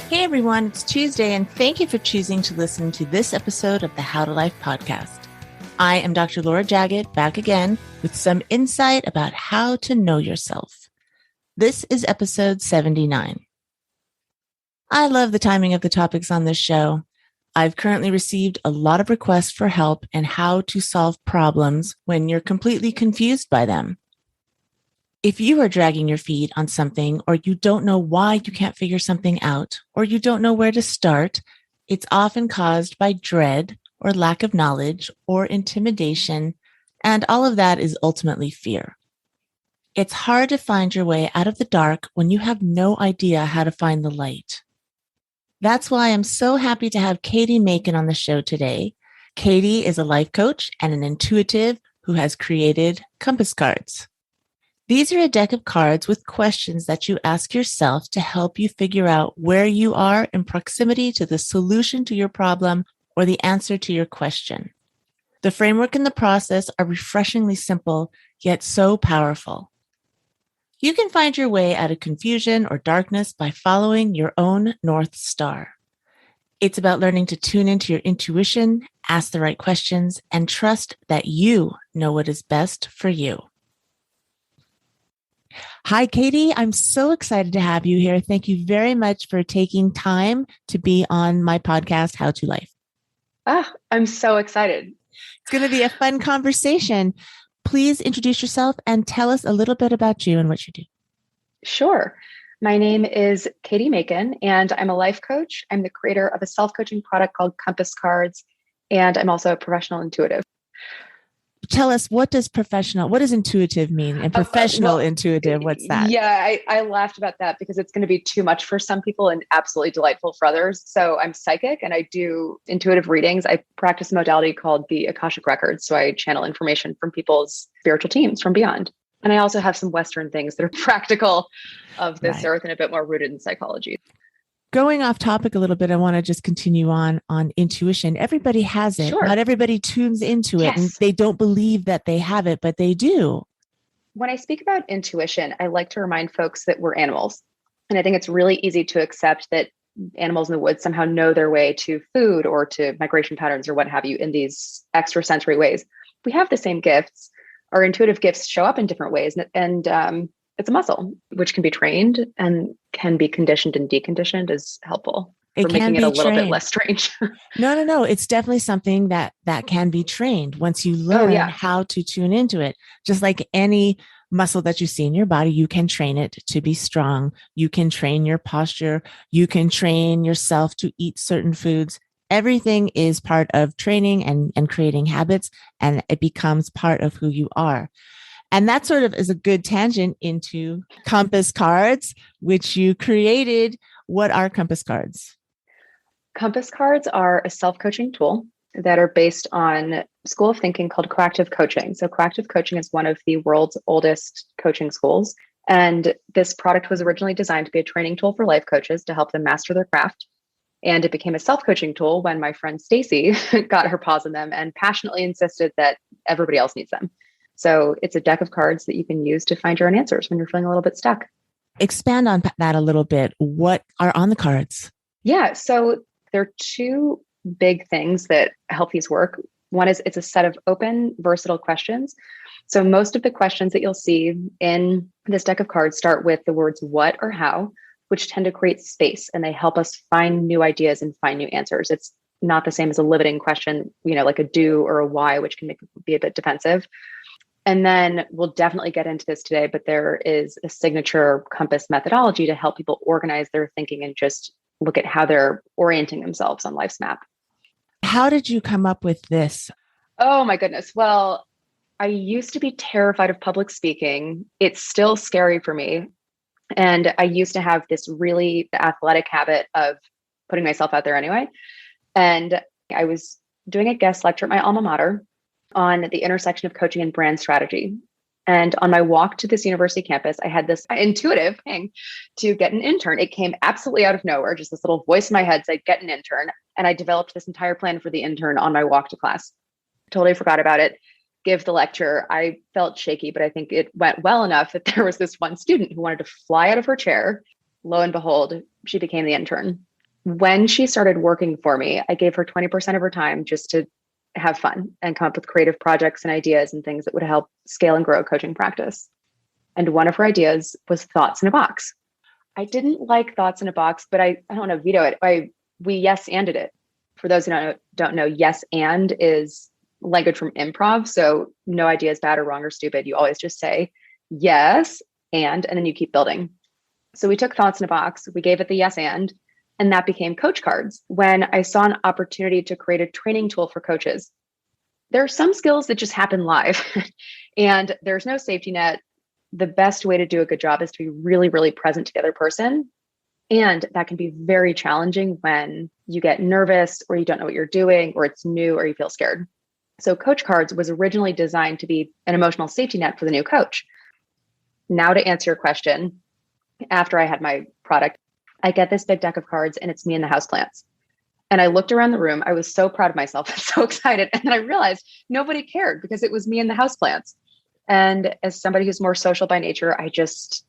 Hey everyone, it's Tuesday, and thank you for choosing to listen to this episode of the How to Life podcast. I am Dr. Laura Jaggett, back again with some insight about how to know yourself. This is episode 79. I love the timing of the topics on this show. I've currently received a lot of requests for help and how to solve problems when you're completely confused by them. If you are dragging your feet on something, or you don't know why you can't figure something out, or you don't know where to start, it's often caused by dread or lack of knowledge or intimidation, and all of that is ultimately fear. It's hard to find your way out of the dark when you have no idea how to find the light. That's why I'm so happy to have Cady Macon on the show today. Cady is a life coach and an intuitive who has created compass cards. These are a deck of cards with questions that you ask yourself to help you figure out where you are in proximity to the solution to your problem or the answer to your question. The framework and the process are refreshingly simple, yet so powerful. You can find your way out of confusion or darkness by following your own North Star. It's about learning to tune into your intuition, ask the right questions, and trust that you know what is best for you. Hi, Cady. I'm so excited to have you here. Thank you very much for taking time to be on my podcast, How to Life. I'm so excited. It's going to be a fun conversation. Please introduce yourself and tell us a little bit about you and what you do. Sure. My name is Cady Macon, and I'm a life coach. I'm the creator of a self-coaching product called Compass Cards, and I'm also a professional intuitive. Tell us, what does intuitive mean? And professional intuitive, what's that? Yeah, I laughed about that because it's going to be too much for some people and absolutely delightful for others. So I'm psychic and I do intuitive readings. I practice a modality called the Akashic Records. So I channel information from people's spiritual teams from beyond. And I also have some Western things that are practical of this earth and a bit more rooted in psychology. Going off topic a little bit, I want to just continue on intuition. Everybody has it. Sure. Not everybody tunes into it, and they don't believe that they have it, but they do. When I speak about intuition, I like to remind folks that we're animals. And I think it's really easy to accept that animals in the woods somehow know their way to food or to migration patterns or what have you in these extrasensory ways. We have the same gifts. Our intuitive gifts show up in different ways. And it's a muscle, which can be trained and can be conditioned and deconditioned is helpful for making it a little bit less strange. No. It's definitely something that can be trained once you learn how to tune into it. Just like any muscle that you see in your body, you can train it to be strong. You can train your posture. You can train yourself to eat certain foods. Everything is part of training and creating habits, and it becomes part of who you are. And that sort of is a good tangent into compass cards, which you created. What are compass cards? Compass cards are a self-coaching tool that are based on a school of thinking called coactive coaching. So coactive coaching is one of the world's oldest coaching schools. And this product was originally designed to be a training tool for life coaches to help them master their craft. And it became a self-coaching tool when my friend Stacy got her paws on them and passionately insisted that everybody else needs them. So it's a deck of cards that you can use to find your own answers when you're feeling a little bit stuck. Expand on that a little bit. What are on the cards? Yeah, so there are two big things that help these work. One is it's a set of open, versatile questions. So most of the questions that you'll see in this deck of cards start with the words what or how, which tend to create space, and they help us find new ideas and find new answers. It's not the same as a limiting question, like a do or a why, which can be a bit defensive. And then we'll definitely get into this today, but there is a signature compass methodology to help people organize their thinking and just look at how they're orienting themselves on life's map. How did you come up with this? Oh my goodness. Well, I used to be terrified of public speaking. It's still scary for me. And I used to have this really athletic habit of putting myself out there anyway. And I was doing a guest lecture at my alma mater on the intersection of coaching and brand strategy. And on my walk to this university campus, I had this intuitive thing to get an intern. It came absolutely out of nowhere. Just this little voice in my head said, get an intern. And I developed this entire plan for the intern on my walk to class. Totally forgot about it. give the lecture. I felt shaky, but I think it went well enough that there was this one student who wanted to fly out of her chair. Lo and behold, she became the intern. When she started working for me, I gave her 20% of her time just to have fun and come up with creative projects and ideas and things that would help scale and grow a coaching practice. And one of her ideas was thoughts in a box. I didn't like thoughts in a box, but I don't want to veto it. We yes-anded it. For those who don't know, yes and is language from improv. So no idea is bad or wrong or stupid. You always just say yes and then you keep building. So we took thoughts in a box, we gave it the yes and that became coach cards. When I saw an opportunity to create a training tool for coaches, there are some skills that just happen live and there's no safety net. The best way to do a good job is to be really, really present to the other person. And that can be very challenging when you get nervous or you don't know what you're doing or it's new or you feel scared. So Coach Cards was originally designed to be an emotional safety net for the new coach. Now to answer your question, after I had my product, I get this big deck of cards and it's me and the houseplants. And I looked around the room. I was so proud of myself and so excited. And then I realized nobody cared because it was me and the houseplants. And as somebody who's more social by nature, I just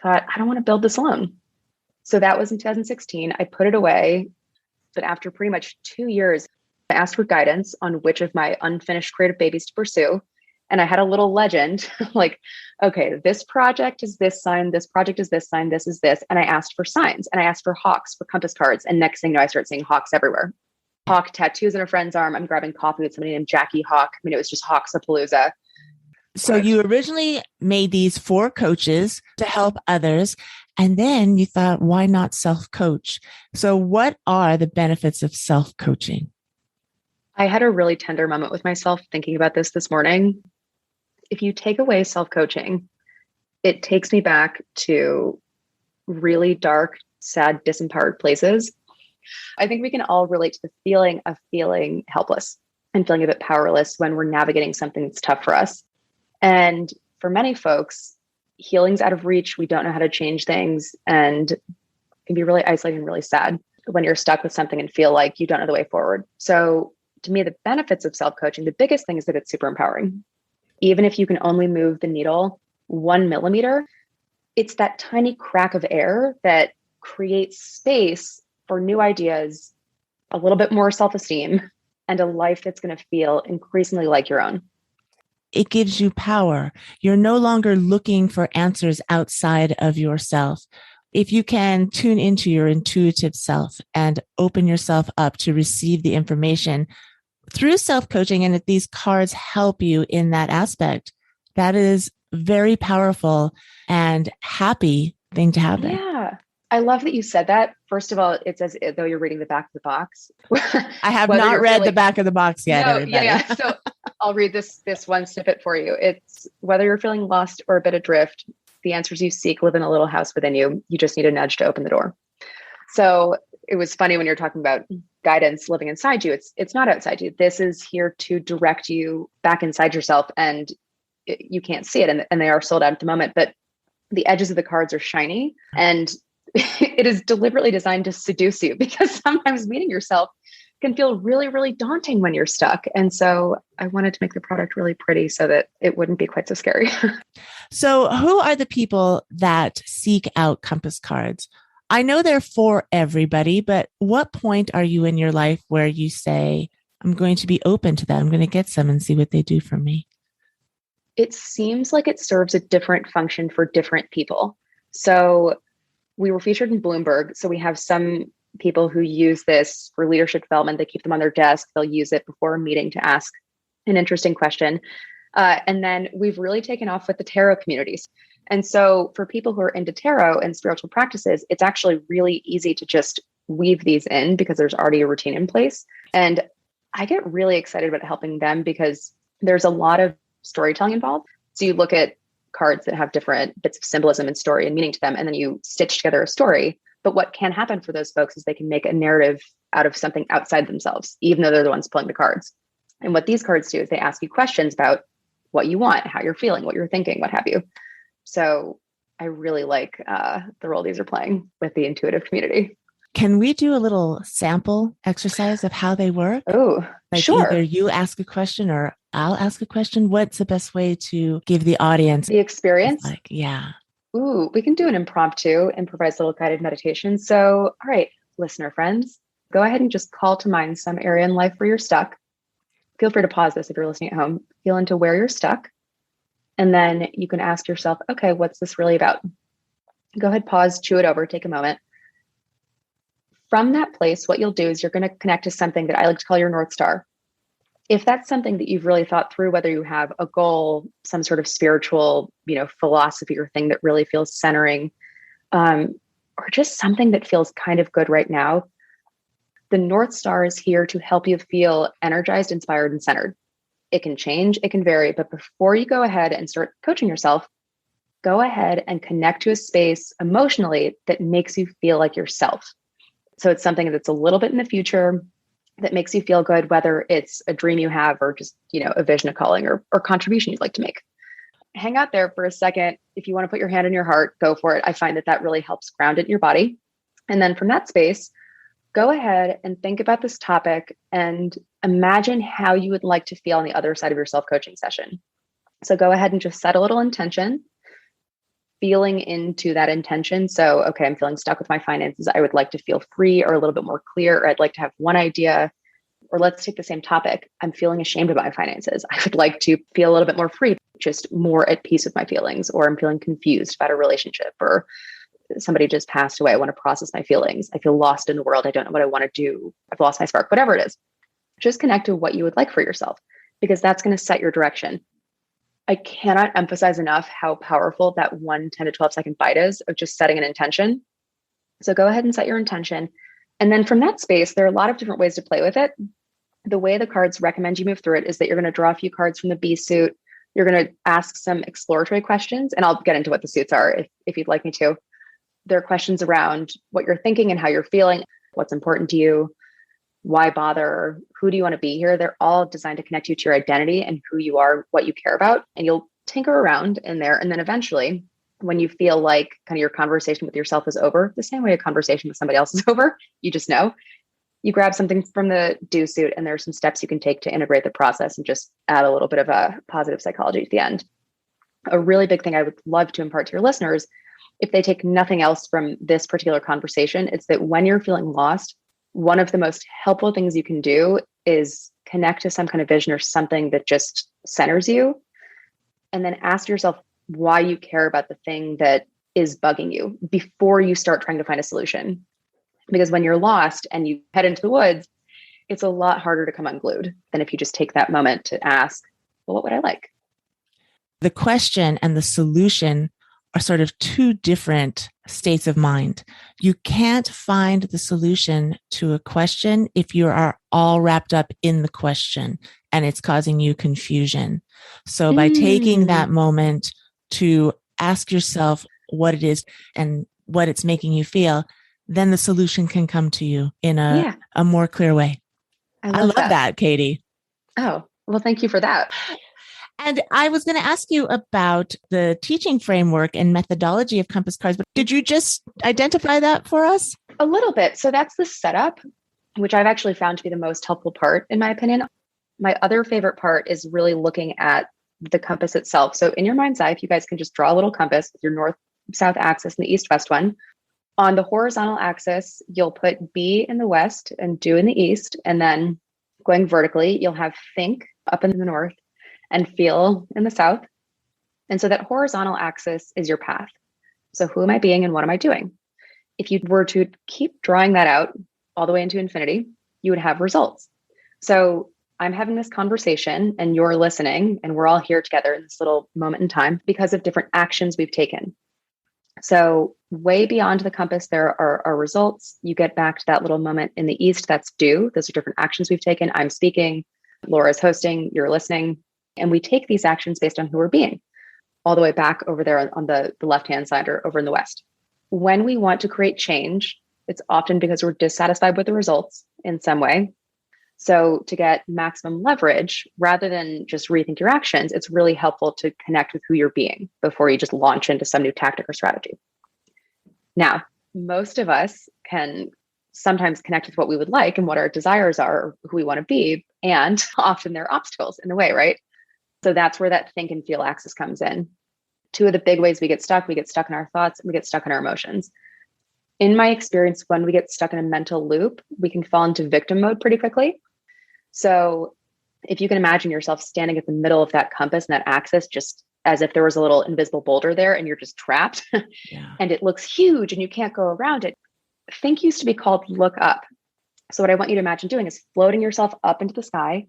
thought, I don't want to build this alone. So that was in 2016. I put it away. But after pretty much 2 years, I asked for guidance on which of my unfinished creative babies to pursue. And I had a little legend like, okay, this project is this sign, this project is this sign, this is this. And I asked for signs and I asked for hawks for compass cards. And next thing you know, I start seeing hawks everywhere. Hawk tattoos on a friend's arm. I'm grabbing coffee with somebody named Jackie Hawk. I mean, it was just Hawksapalooza. So you originally made these for coaches to help others. And then you thought, why not self-coach? So what are the benefits of self-coaching? I had a really tender moment with myself thinking about this morning. If you take away self-coaching, it takes me back to really dark, sad, disempowered places. I think we can all relate to the feeling of feeling helpless and feeling a bit powerless when we're navigating something that's tough for us. And for many folks, healing's out of reach. We don't know how to change things and it can be really isolating and really sad when you're stuck with something and feel like you don't know the way forward. So to me, the benefits of self-coaching, the biggest thing is that it's super empowering. Even if you can only move the needle 1 millimeter, it's that tiny crack of air that creates space for new ideas, a little bit more self-esteem, and a life that's going to feel increasingly like your own. It gives you power. You're no longer looking for answers outside of yourself. If you can tune into your intuitive self and open yourself up to receive the information through self-coaching, and if these cards help you in that aspect, that is very powerful and happy thing to happen. Yeah. I love that you said that. First of all, it's as though you're reading the back of the box. I have not read the back of the box yet, everybody. Yeah. So I'll read this one snippet for you. It's whether you're feeling lost or a bit adrift, the answers you seek live in a little house within you. You just need a nudge to open the door. So it was funny when you're talking about guidance living inside you. It's not outside you. This is here to direct you back inside yourself, and you can't see it. And they are sold out at the moment, but the edges of the cards are shiny, and it is deliberately designed to seduce you because sometimes meeting yourself can feel really, really daunting when you're stuck. And so I wanted to make the product really pretty so that it wouldn't be quite so scary. So who are the people that seek out compass cards? I know they're for everybody, but what point are you in your life where you say, I'm going to be open to that. I'm going to get some and see what they do for me? It seems like it serves a different function for different people. So we were featured in Bloomberg. So we have some people who use this for leadership development. They keep them on their desk. They'll use it before a meeting to ask an interesting question. And then we've really taken off with the tarot communities. And so for people who are into tarot and spiritual practices, it's actually really easy to just weave these in because there's already a routine in place. And I get really excited about helping them because there's a lot of storytelling involved. So you look at cards that have different bits of symbolism and story and meaning to them, and then you stitch together a story. But what can happen for those folks is they can make a narrative out of something outside themselves, even though they're the ones pulling the cards. And what these cards do is they ask you questions about what you want, how you're feeling, what you're thinking, what have you. So I really like the role these are playing with the intuitive community. Can we do a little sample exercise of how they work? Oh, like sure. Either you ask a question or I'll ask a question? What's the best way to give the audience the experience? like, yeah. Ooh, we can do an improvised little guided meditation. So, all right, listener friends, go ahead and just call to mind some area in life where you're stuck. Feel free to pause this if you're listening at home. Feel into where you're stuck. And then you can ask yourself, okay, what's this really about? Go ahead, pause, chew it over, take a moment. From that place, what you'll do is you're going to connect to something that I like to call your North Star. If that's something that you've really thought through, whether you have a goal, some sort of spiritual, philosophy or thing that really feels centering, or just something that feels kind of good right now, the North Star is here to help you feel energized, inspired, and centered. It can change, it can vary, but before you go ahead and start coaching yourself, go ahead and connect to a space emotionally that makes you feel like yourself. So it's something that's a little bit in the future that makes you feel good, whether it's a dream you have or just, a vision, a calling, or contribution you'd like to make. Hang out there for a second. If you want to put your hand on your heart, go for it. I find that really helps ground it in your body. And then from that space, go ahead and think about this topic and imagine how you would like to feel on the other side of your self-coaching session. So go ahead and just set a little intention, feeling into that intention. So, okay, I'm feeling stuck with my finances. I would like to feel free or a little bit more clear, or I'd like to have one idea. Or let's take the same topic. I'm feeling ashamed about my finances. I would like to feel a little bit more free, just more at peace with my feelings, or I'm feeling confused about a relationship, or somebody just passed away. I want to process my feelings. I feel lost in the world. I don't know what I want to do. I've lost my spark, whatever it is. Just connect to what you would like for yourself, because that's going to set your direction. I cannot emphasize enough how powerful that 10 to 12 second bite is of just setting an intention. So go ahead and set your intention. And then from that space, there are a lot of different ways to play with it. The way the cards recommend you move through it is that you're going to draw a few cards from the B suit. You're going to ask some exploratory questions, and I'll get into what the suits are if you'd like me to. There are questions around what you're thinking and how you're feeling, what's important to you, why bother, who do you want to be here? They're all designed to connect you to your identity and who you are, what you care about. And you'll tinker around in there. And then eventually, when you feel like kind of your conversation with yourself is over, the same way a conversation with somebody else is over, you just know, you grab something from the do suit, and there are some steps you can take to integrate the process and just add a little bit of a positive psychology at the end. A really big thing I would love to impart to your listeners, if they take nothing else from this particular conversation, it's that when you're feeling lost, one of the most helpful things you can do is connect to some kind of vision or something that just centers you. And then ask yourself why you care about the thing that is bugging you before you start trying to find a solution. Because when you're lost and you head into the woods, it's a lot harder to come unglued than if you just take that moment to ask, well, what would I like? The question and the solution are sort of two different states of mind. You can't find the solution to a question if you are all wrapped up in the question and it's causing you confusion. So by taking that moment to ask yourself what it is and what it's making you feel, then the solution can come to you in a more clear way. I love that, Cady. Oh, well, thank you for that. And I was going to ask you about the teaching framework and methodology of Compass cards, but did you just identify that for us? A little bit. So that's the setup, which I've actually found to be the most helpful part, in my opinion. My other favorite part is really looking at the compass itself. So in your mind's eye, if you guys can just draw a little compass with your north-south axis and the east-west one. On the horizontal axis, you'll put B in the west and do in the east. And then going vertically, you'll have think up in the north and feel in the south. And so that horizontal axis is your path. So who am I being and what am I doing? If you were to keep drawing that out all the way into infinity, you would have results. So I'm having this conversation and you're listening, and we're all here together in this little moment in time because of different actions we've taken. So way beyond the compass, there are results. You get back to that little moment in the east, that's do. Those are different actions we've taken. I'm speaking, Laura's hosting, you're listening. And we take these actions based on who we're being, all the way back over there on the left-hand side or over in the west. When we want to create change, it's often because we're dissatisfied with the results in some way. So to get maximum leverage, rather than just rethink your actions, it's really helpful to connect with who you're being before you just launch into some new tactic or strategy. Now, most of us can sometimes connect with what we would like and what our desires are, or who we want to be. And often there are obstacles in the way, right? So that's where that think and feel axis comes in. Two of the big ways we get stuck in our thoughts, and we get stuck in our emotions. In my experience, when we get stuck in a mental loop, we can fall into victim mode pretty quickly. So if you can imagine yourself standing at the middle of that compass and that axis, just as if there was a little invisible boulder there and you're just trapped and it looks huge and you can't go around it. Think used to be called look up. So what I want you to imagine doing is floating yourself up into the sky,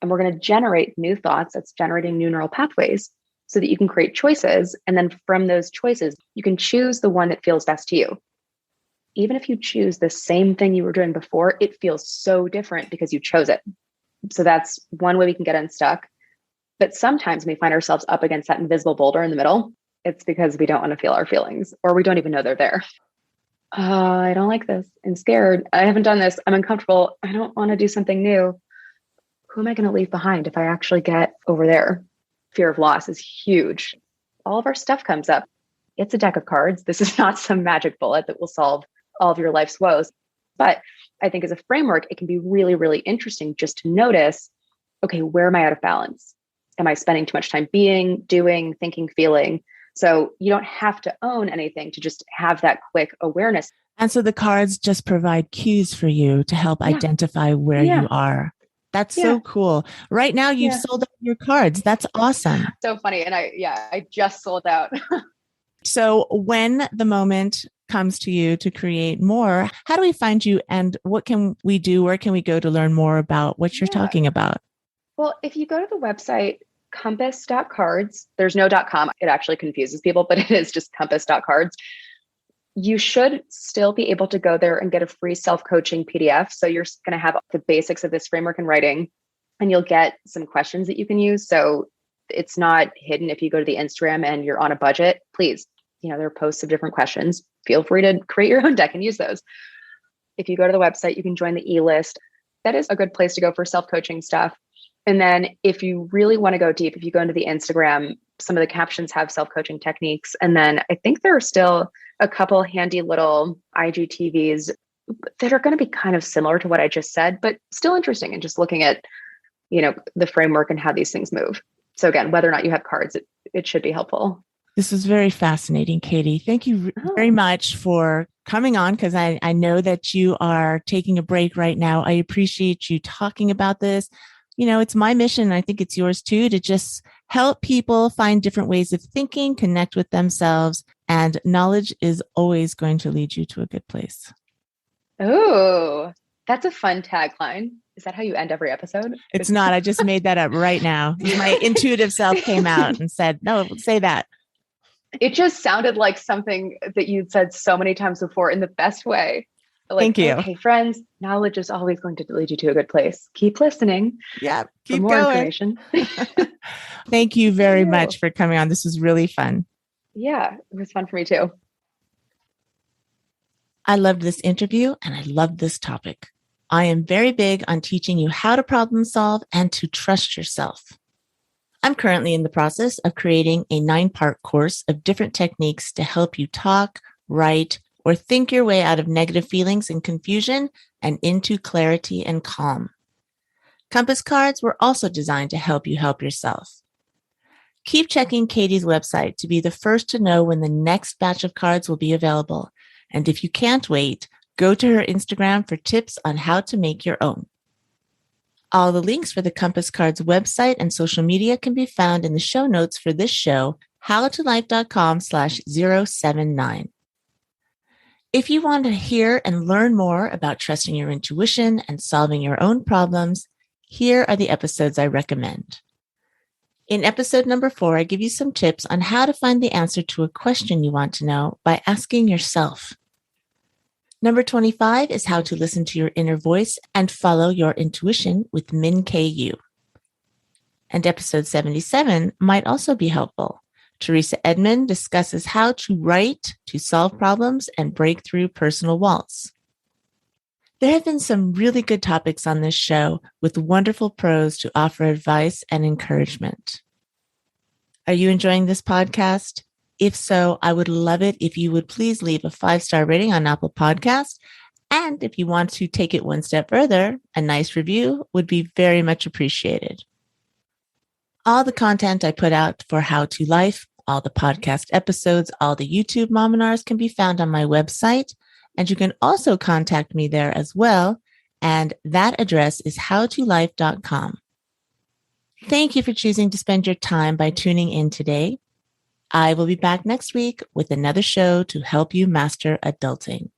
and we're going to generate new thoughts. That's generating new neural pathways so that you can create choices. And then from those choices, you can choose the one that feels best to you. Even if you choose the same thing you were doing before, it feels so different because you chose it. So that's one way we can get unstuck. But sometimes when we find ourselves up against that invisible boulder in the middle, it's because we don't want to feel our feelings, or we don't even know they're there. I don't like this. I'm scared. I haven't done this. I'm uncomfortable. I don't want to do something new. Who am I going to leave behind if I actually get over there? Fear of loss is huge. All of our stuff comes up. It's a deck of cards. This is not some magic bullet that will solve all of your life's woes. But I think as a framework, it can be really, really interesting just to notice, okay, where am I out of balance? Am I spending too much time being, doing, thinking, feeling? So you don't have to own anything to just have that quick awareness. And so the cards just provide cues for you to help identify where you are. That's so cool. Right now, you've sold out your cards. That's awesome. So funny. And I just sold out. So when the moment comes to you to create more, how do we find you, and what can we do? Where can we go to learn more about what you're talking about? Well, if you go to the website, compass.cards, there's no .com. It actually confuses people, but it is just compass.cards. You should still be able to go there and get a free self-coaching PDF. So you're going to have the basics of this framework in writing, and you'll get some questions that you can use. So it's not hidden. If you go to the Instagram and you're on a budget, please, there are posts of different questions. Feel free to create your own deck and use those. If you go to the website, you can join the e-list. That is a good place to go for self-coaching stuff. And then if you really want to go deep, if you go into the Instagram, some of the captions have self-coaching techniques. And then I think there are still a couple handy little IGTVs that are going to be kind of similar to what I just said, but still interesting, and just looking at, the framework and how these things move. So again, whether or not you have cards, it should be helpful. This is very fascinating, Cady. Thank you very much for coming on, because I know that you are taking a break right now. I appreciate you talking about this. It's my mission, and I think it's yours too, to just help people find different ways of thinking, connect with themselves, and knowledge is always going to lead you to a good place. Oh, that's a fun tagline. Is that how you end every episode? It's not. I just made that up right now. My intuitive self came out and said, no, say that. It just sounded like something that you'd said so many times before in the best way. Thank you. Okay, friends, knowledge is always going to lead you to a good place. Keep listening. Yeah, keep for more going. Information. Thank you very much for coming on. This was really fun. Yeah, it was fun for me too. I loved this interview, and I loved this topic. I am very big on teaching you how to problem solve and to trust yourself. I'm currently in the process of creating a 9-part course of different techniques to help you talk, write, or think your way out of negative feelings and confusion and into clarity and calm. Compass cards were also designed to help you help yourself. Keep checking Cady's website to be the first to know when the next batch of cards will be available. And if you can't wait, go to her Instagram for tips on how to make your own. All the links for the Compass Cards website and social media can be found in the show notes for this show, howtolife.com/079. If you want to hear and learn more about trusting your intuition and solving your own problems, here are the episodes I recommend. In episode number 4, I give you some tips on how to find the answer to a question you want to know by asking yourself. Number 25 is how to listen to your inner voice and follow your intuition with Min KU. And episode 77 might also be helpful. Teresa Edmond discusses how to write to solve problems and break through personal walls. There have been some really good topics on this show with wonderful pros to offer advice and encouragement. Are you enjoying this podcast? If so, I would love it if you would please leave a 5-star rating on Apple Podcasts. And if you want to take it one step further, a nice review would be very much appreciated. All the content I put out for How to Life, all the podcast episodes, all the YouTube mominars can be found on my website. And you can also contact me there as well. And that address is howtolife.com. Thank you for choosing to spend your time by tuning in today. I will be back next week with another show to help you master adulting.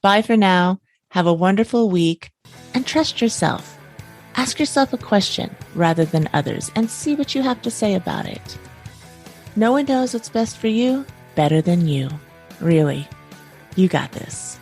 Bye for now. Have a wonderful week and trust yourself. Ask yourself a question rather than others and see what you have to say about it. No one knows what's best for you better than you. Really, you got this.